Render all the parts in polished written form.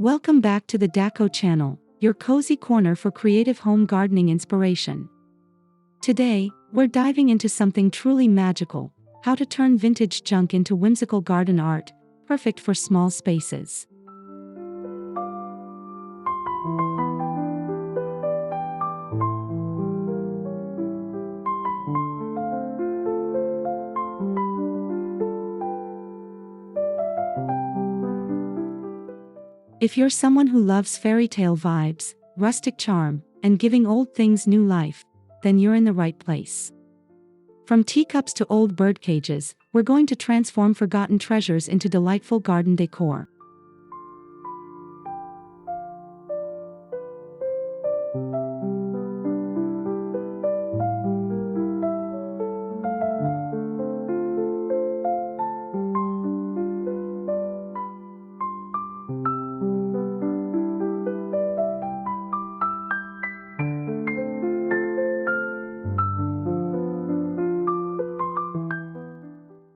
Welcome back to the Decor channel, your cozy corner for creative home gardening inspiration. Today, we're diving into something truly magical: how to turn vintage junk into whimsical garden art, perfect for small spaces. If you're someone who loves fairy tale vibes, rustic charm, and giving old things new life, then you're in the right place. From teacups to old bird cages, we're going to transform forgotten treasures into delightful garden decor.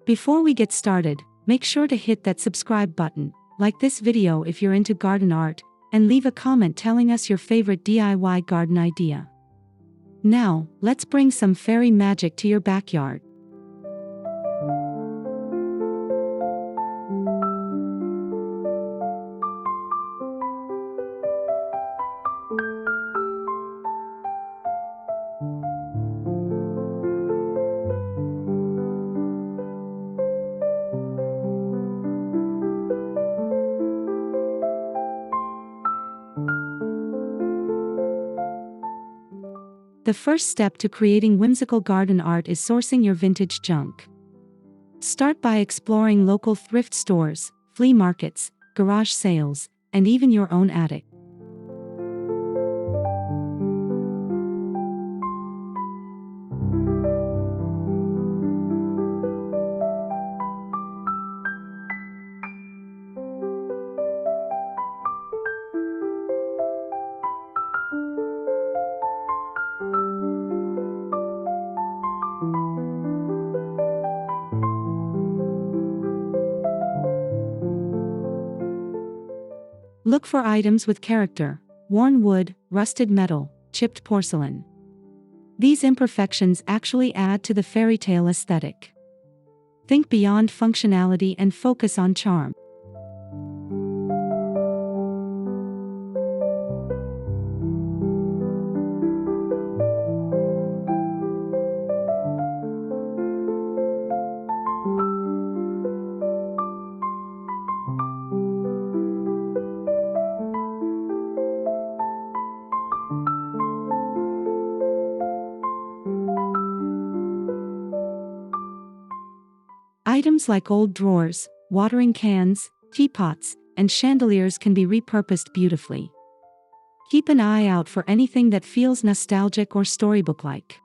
Before we get started, make sure to hit that subscribe button, like this video if you're into garden art, and leave a comment telling us your favorite DIY garden idea. Now, let's bring some fairy magic to your backyard. The first step to creating whimsical garden art is sourcing your vintage junk. Start by exploring local thrift stores, flea markets, garage sales, and even your own attic. Look for items with character: worn wood, rusted metal, chipped porcelain. These imperfections actually add to the fairy tale aesthetic. Think beyond functionality and focus on charm. Items like old drawers, watering cans, teapots, and chandeliers can be repurposed beautifully. Keep an eye out for anything that feels nostalgic or storybook-like.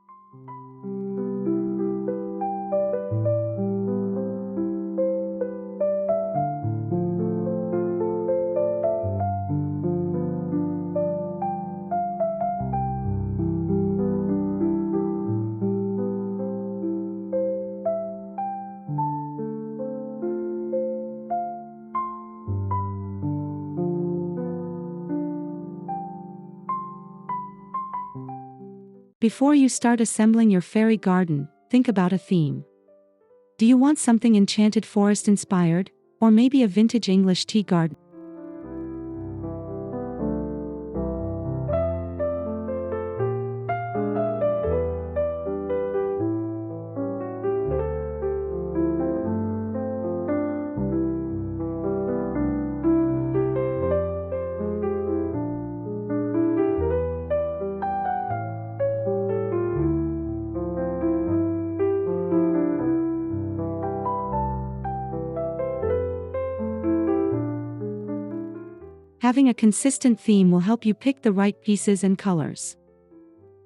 Before you start assembling your fairy garden, think about a theme. Do you want something enchanted forest inspired, or maybe a vintage English tea garden? Having a consistent theme will help you pick the right pieces and colors.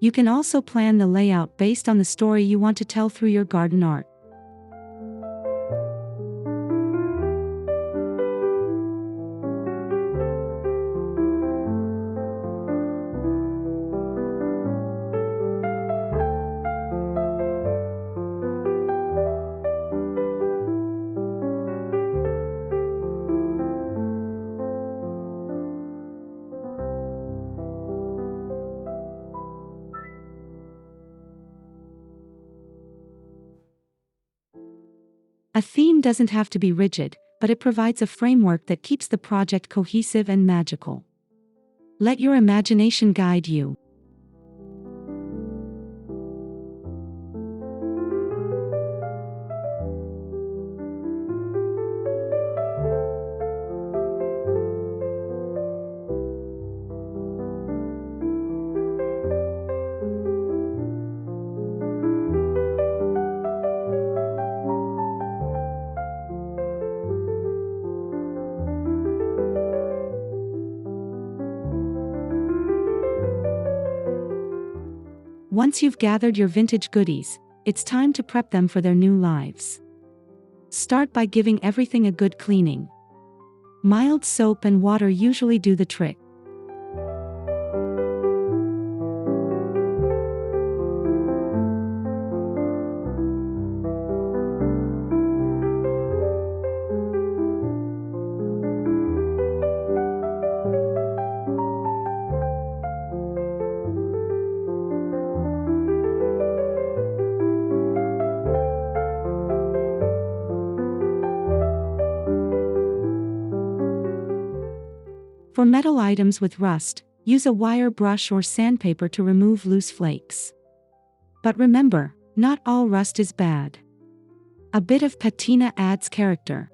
You can also plan the layout based on the story you want to tell through your garden art. A theme doesn't have to be rigid, but it provides a framework that keeps the project cohesive and magical. Let your imagination guide you. Once you've gathered your vintage goodies, it's time to prep them for their new lives. Start by giving everything a good cleaning. Mild soap and water usually do the trick. For metal items with rust, use a wire brush or sandpaper to remove loose flakes. But remember, not all rust is bad. A bit of patina adds character.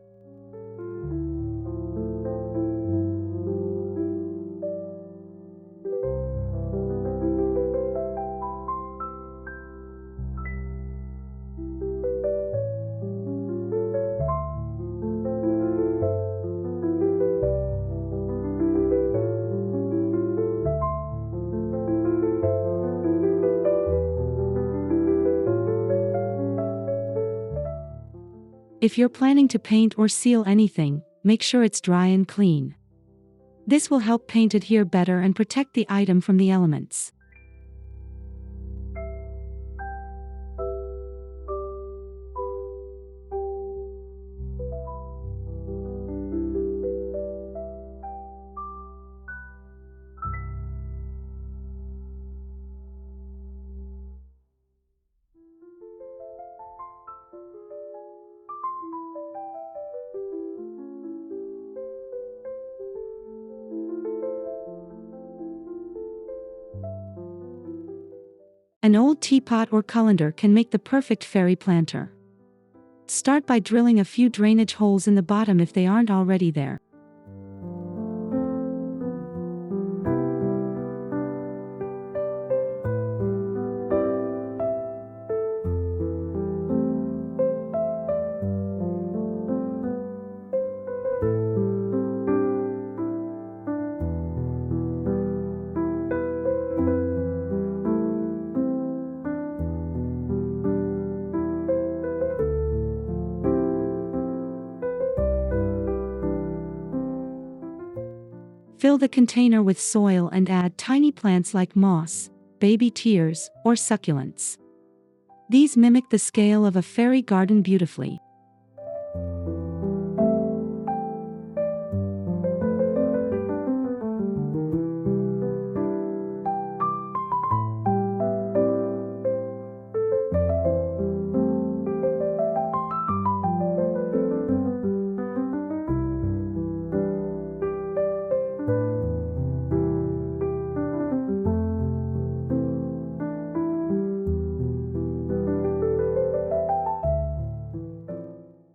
If you're planning to paint or seal anything, make sure it's dry and clean. This will help paint adhere better and protect the item from the elements. An old teapot or colander can make the perfect fairy planter. Start by drilling a few drainage holes in the bottom if they aren't already there. Fill the container with soil and add tiny plants like moss, baby tears, or succulents. These mimic the scale of a fairy garden beautifully.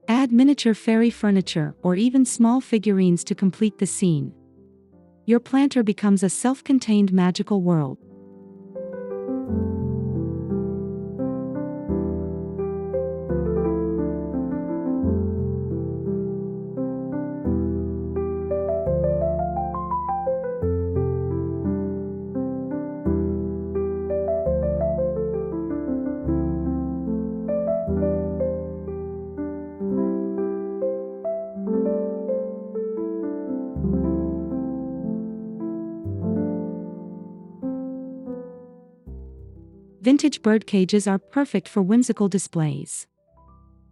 Add miniature fairy furniture or even small figurines to complete the scene. Your planter becomes a self-contained magical world. Vintage birdcages are perfect for whimsical displays.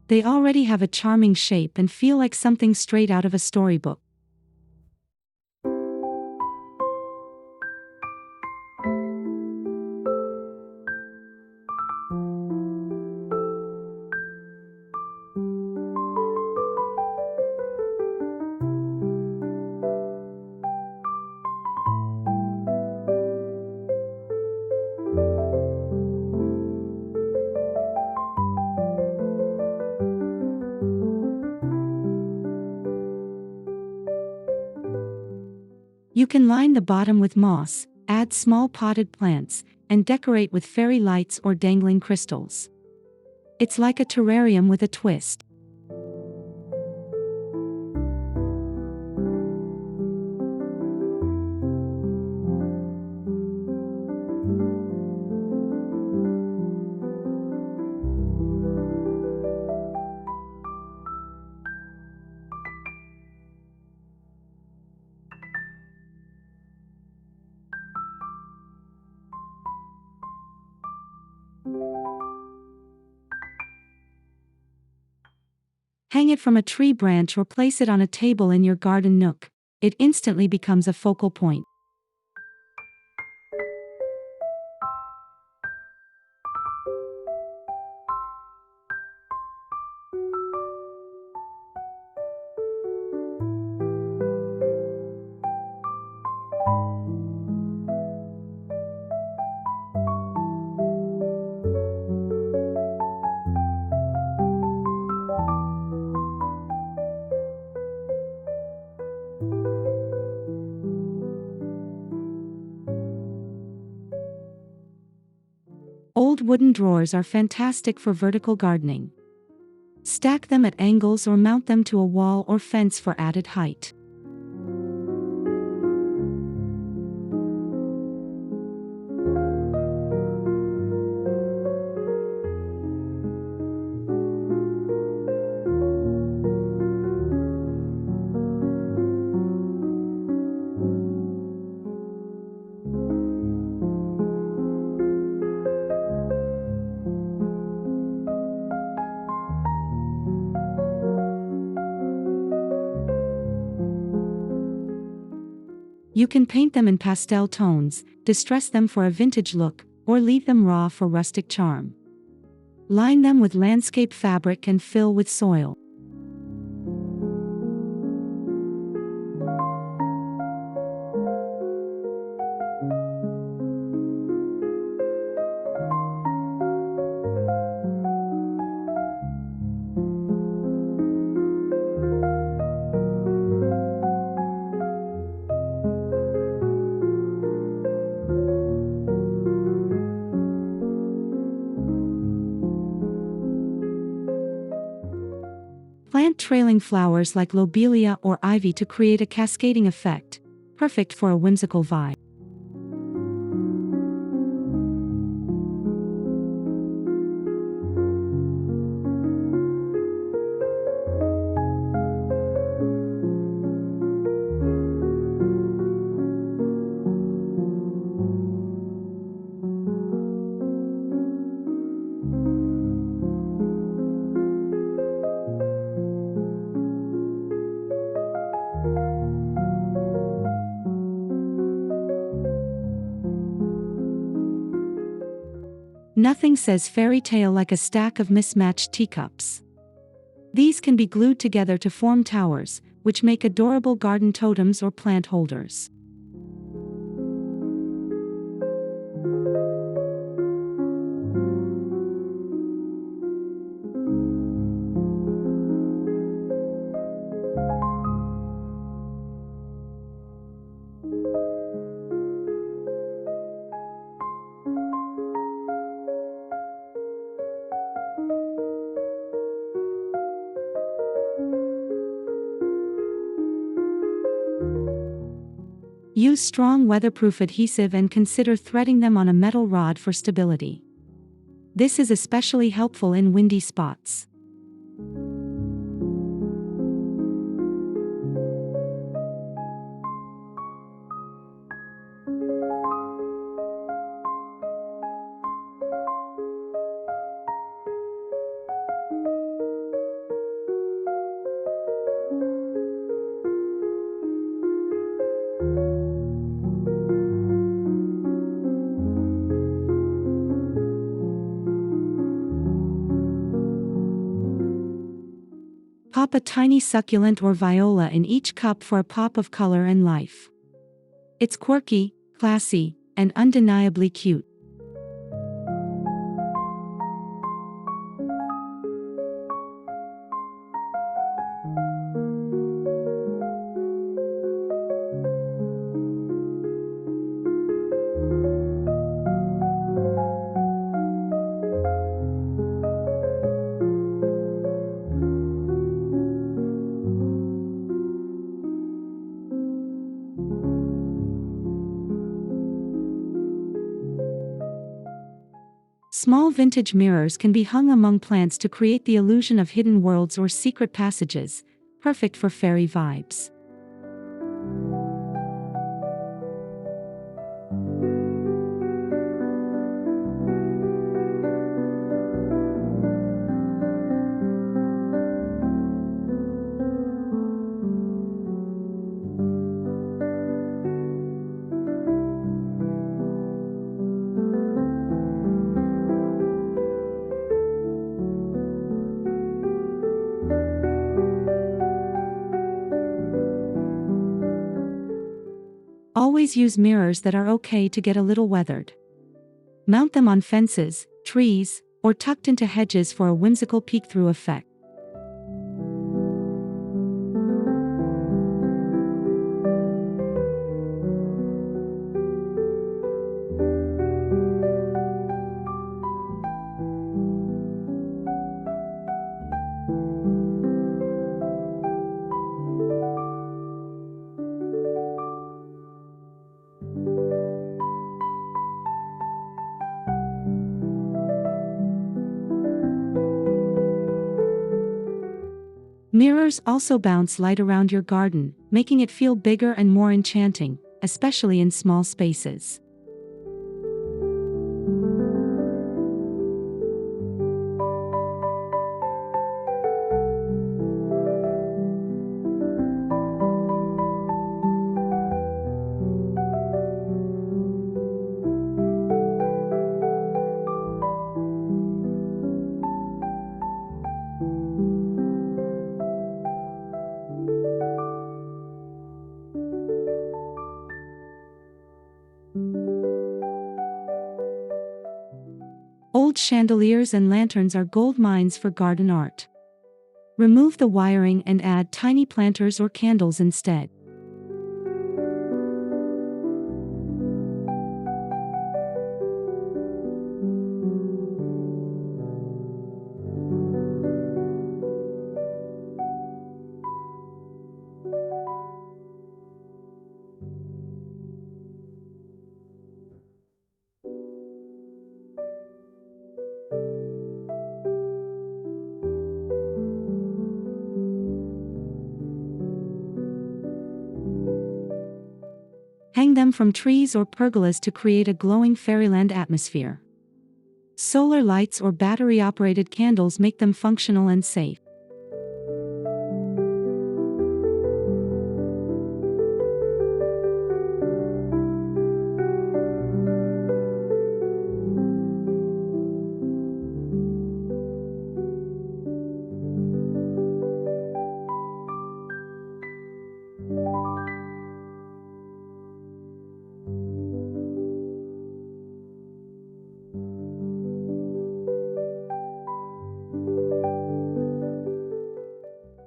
They already have a charming shape and feel like something straight out of a storybook. You can line the bottom with moss, add small potted plants, and decorate with fairy lights or dangling crystals. It's like a terrarium with a twist. Hang it from a tree branch or place it on a table in your garden nook. It instantly becomes a focal point. Old wooden drawers are fantastic for vertical gardening. Stack them at angles or mount them to a wall or fence for added height. You can paint them in pastel tones, distress them for a vintage look, or leave them raw for rustic charm. Line them with landscape fabric and fill with soil. Plant trailing flowers like lobelia or ivy to create a cascading effect, perfect for a whimsical vibe. Nothing says fairy tale like a stack of mismatched teacups. These can be glued together to form towers, which make adorable garden totems or plant holders. Use strong weatherproof adhesive and consider threading them on a metal rod for stability. This is especially helpful in windy spots. Pop a tiny succulent or viola in each cup for a pop of color and life. It's quirky, classy, and undeniably cute. Small vintage mirrors can be hung among plants to create the illusion of hidden worlds or secret passages, perfect for fairy vibes. Always use mirrors that are okay to get a little weathered. Mount them on fences, trees, or tucked into hedges for a whimsical peek-through effect. Mirrors also bounce light around your garden, making it feel bigger and more enchanting, especially in small spaces. Old chandeliers and lanterns are gold mines for garden art. Remove the wiring and add tiny planters or candles instead. Hang them from trees or pergolas to create a glowing fairyland atmosphere. Solar lights or battery-operated candles make them functional and safe.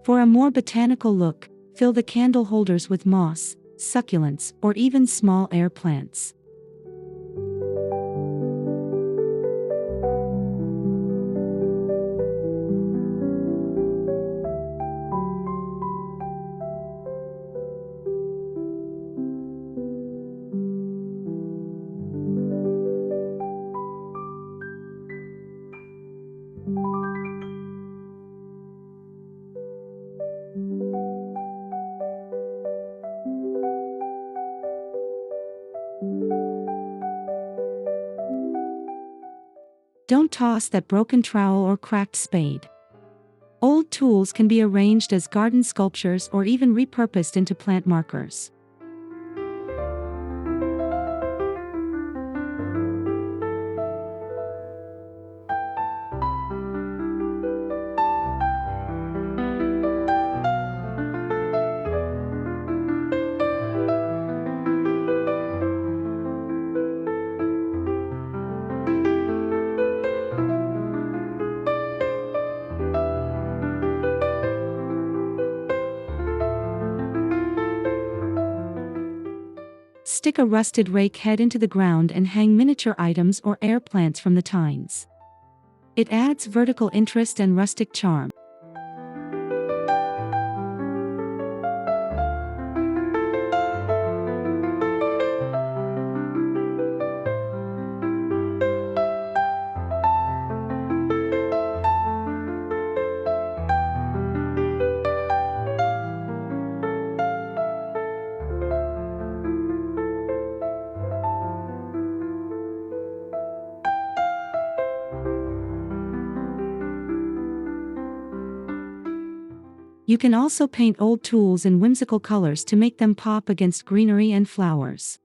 For a more botanical look, fill the candle holders with moss, succulents, or even small air plants. Don't toss that broken trowel or cracked spade. Old tools can be arranged as garden sculptures or even repurposed into plant markers. Stick a rusted rake head into the ground and hang miniature items or air plants from the tines. It adds vertical interest and rustic charm. You can also paint old tools in whimsical colors to make them pop against greenery and flowers.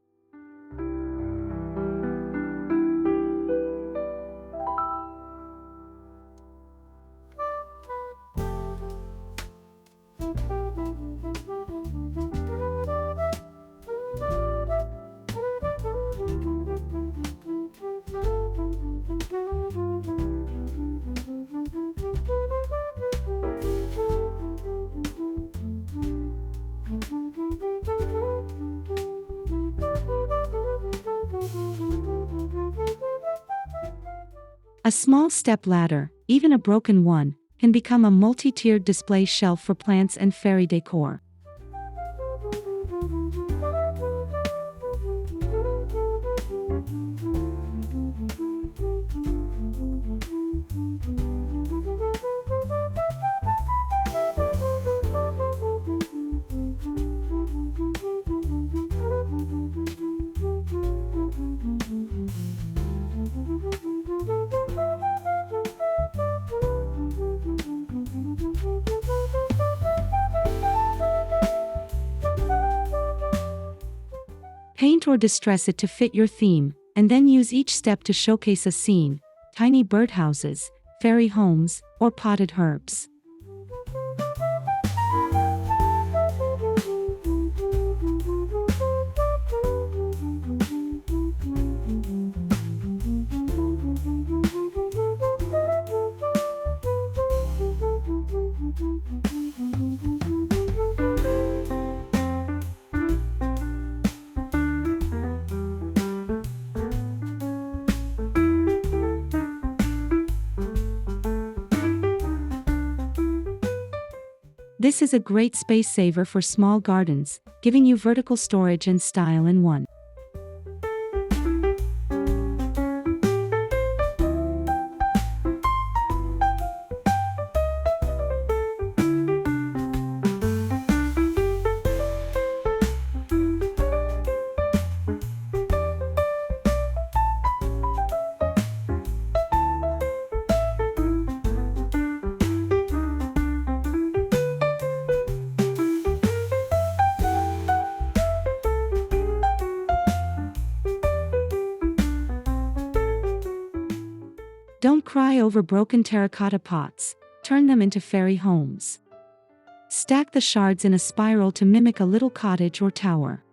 A small step ladder, even a broken one, can become a multi-tiered display shelf for plants and fairy decor. Paint or distress it to fit your theme, and then use each step to showcase a scene: tiny birdhouses, fairy homes, or potted herbs. This is a great space saver for small gardens, giving you vertical storage and style in one. Don't cry over broken terracotta pots, turn them into fairy homes. Stack the shards in a spiral to mimic a little cottage or tower.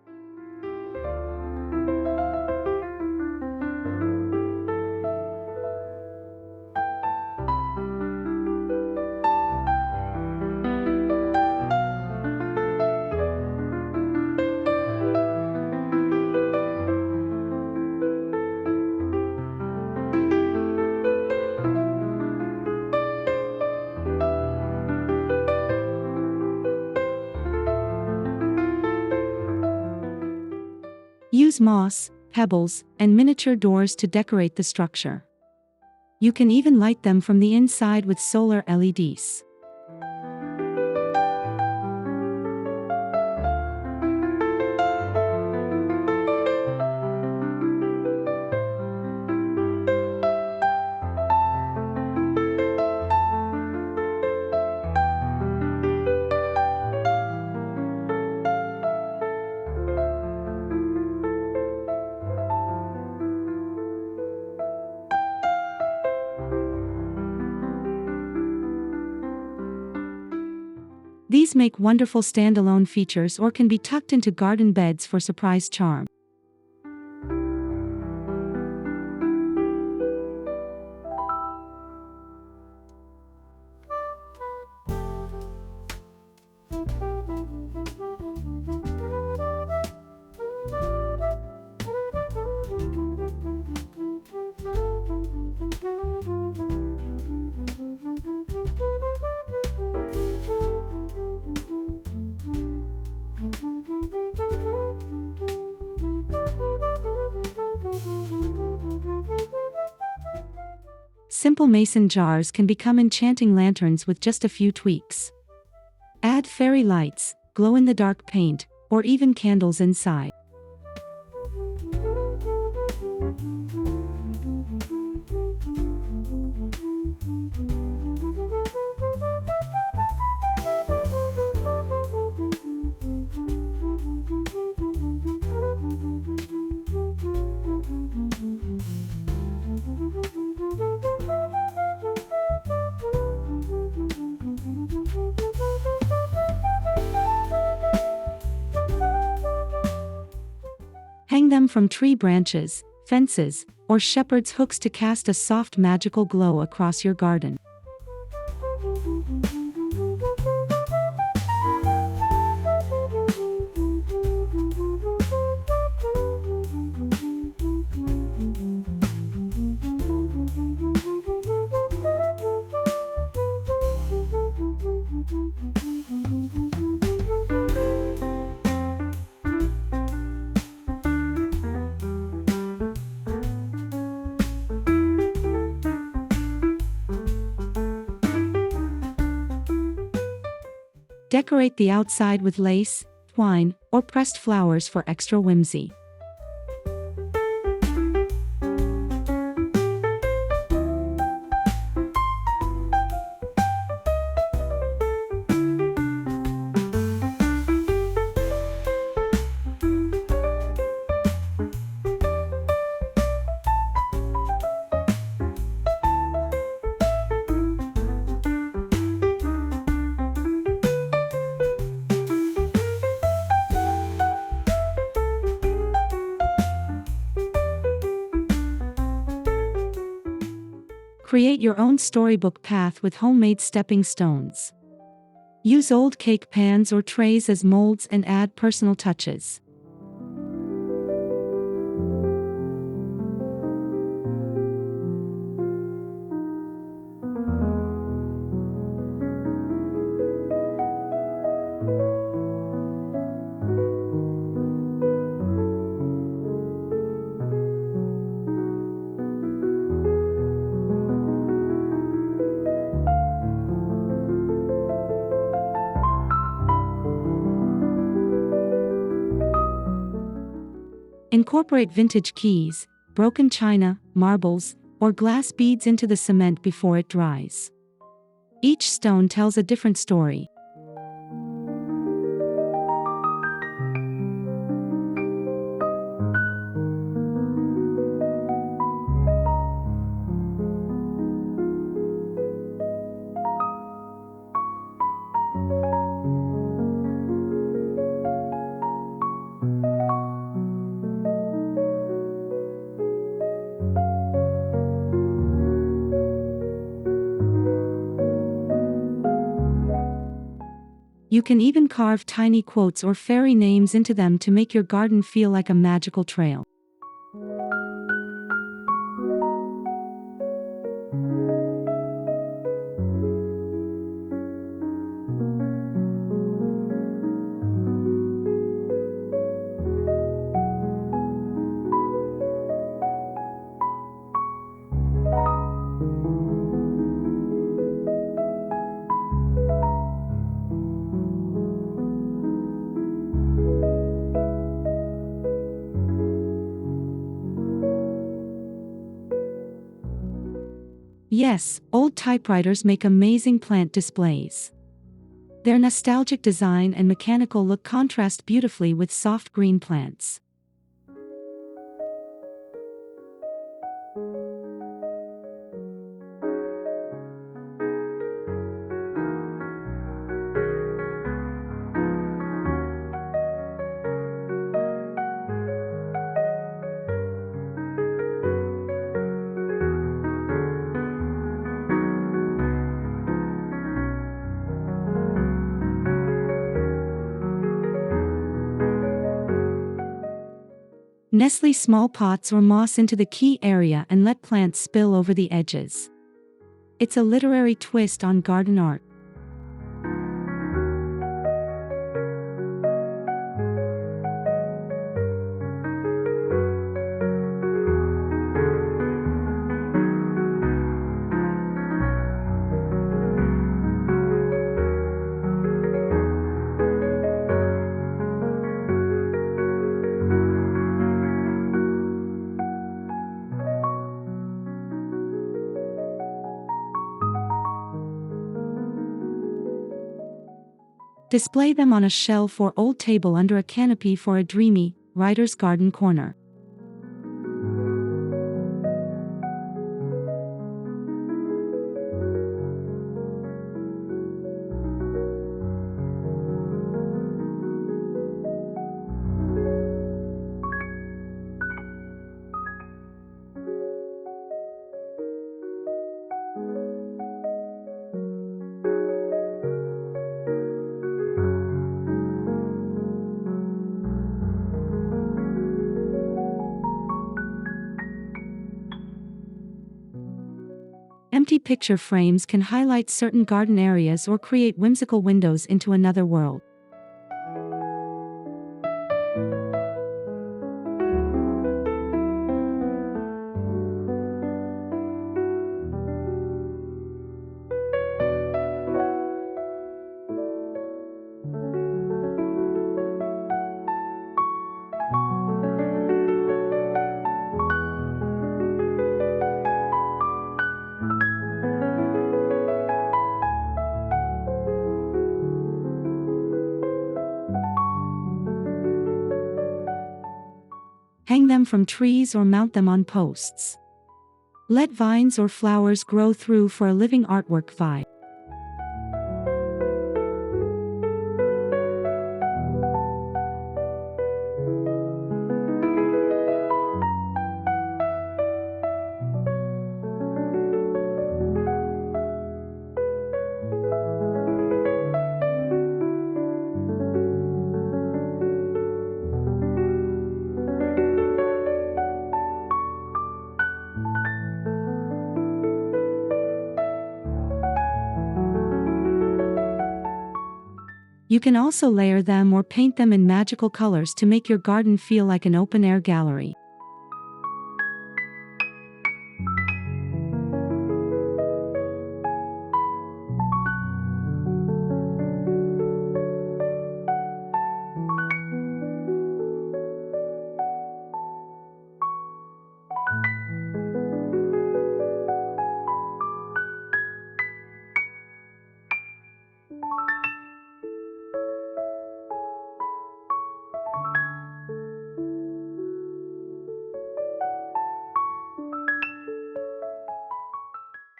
Use moss, pebbles, and miniature doors to decorate the structure. You can even light them from the inside with solar LEDs. These make wonderful standalone features or can be tucked into garden beds for surprise charm. Simple mason jars can become enchanting lanterns with just a few tweaks. Add fairy lights, glow-in-the-dark paint, or even candles inside. Hang them from tree branches, fences, or shepherd's hooks to cast a soft magical glow across your garden. Decorate the outside with lace, twine, or pressed flowers for extra whimsy. Create your own storybook path with homemade stepping stones. Use old cake pans or trays as molds and add personal touches. Incorporate vintage keys, broken china, marbles, or glass beads into the cement before it dries. Each stone tells a different story. You can even carve tiny quotes or fairy names into them to make your garden feel like a magical trail. Yes, old typewriters make amazing plant displays. Their nostalgic design and mechanical look contrast beautifully with soft green plants. Nestle small pots or moss into the key area and let plants spill over the edges. It's a literary twist on garden art. Display them on a shelf or old table under a canopy for a dreamy, writer's garden corner. Empty picture frames can highlight certain garden areas or create whimsical windows into another world. Hang them from trees or mount them on posts. Let vines or flowers grow through for a living artwork vibe. You can also layer them or paint them in magical colors to make your garden feel like an open-air gallery.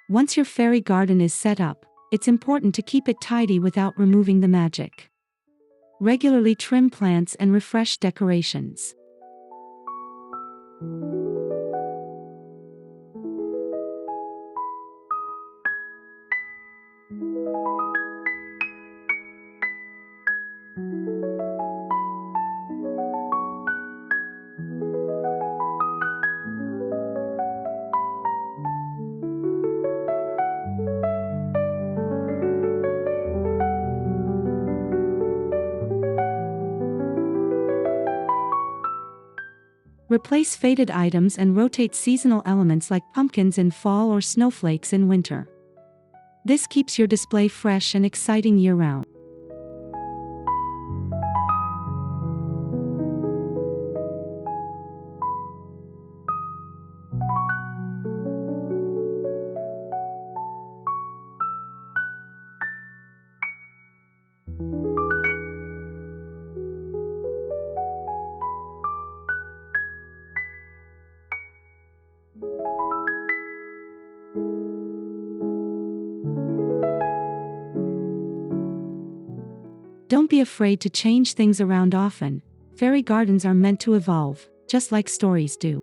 Once your fairy garden is set up, it's important to keep it tidy without removing the magic. Regularly trim plants and refresh decorations. Replace faded items and rotate seasonal elements like pumpkins in fall or snowflakes in winter. This keeps your display fresh and exciting year-round. Don't be afraid to change things around often. Fairy gardens are meant to evolve, just like stories do.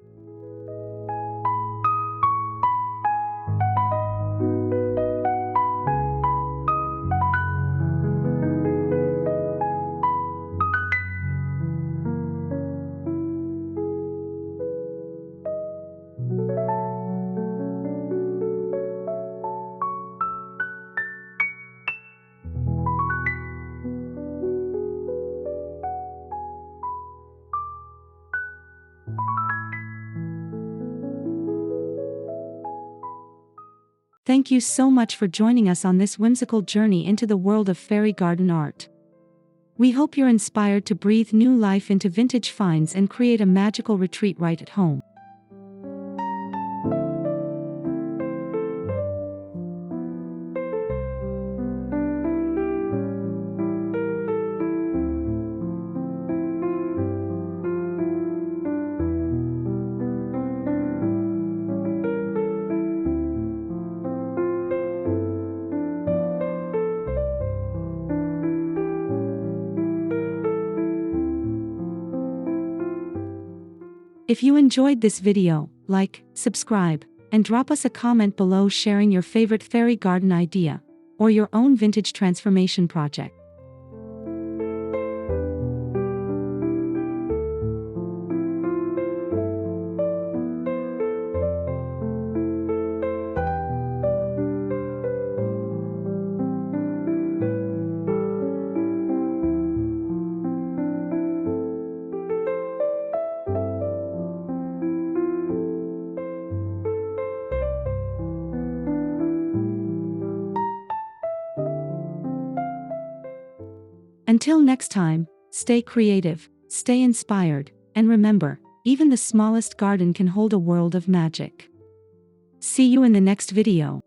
Thank you so much for joining us on this whimsical journey into the world of fairy garden art. We hope you're inspired to breathe new life into vintage finds and create a magical retreat right at home. If you enjoyed this video, like, subscribe, and drop us a comment below sharing your favorite fairy garden idea, or your own vintage transformation project. Until next time, stay creative, stay inspired, and remember, even the smallest garden can hold a world of magic. See you in the next video.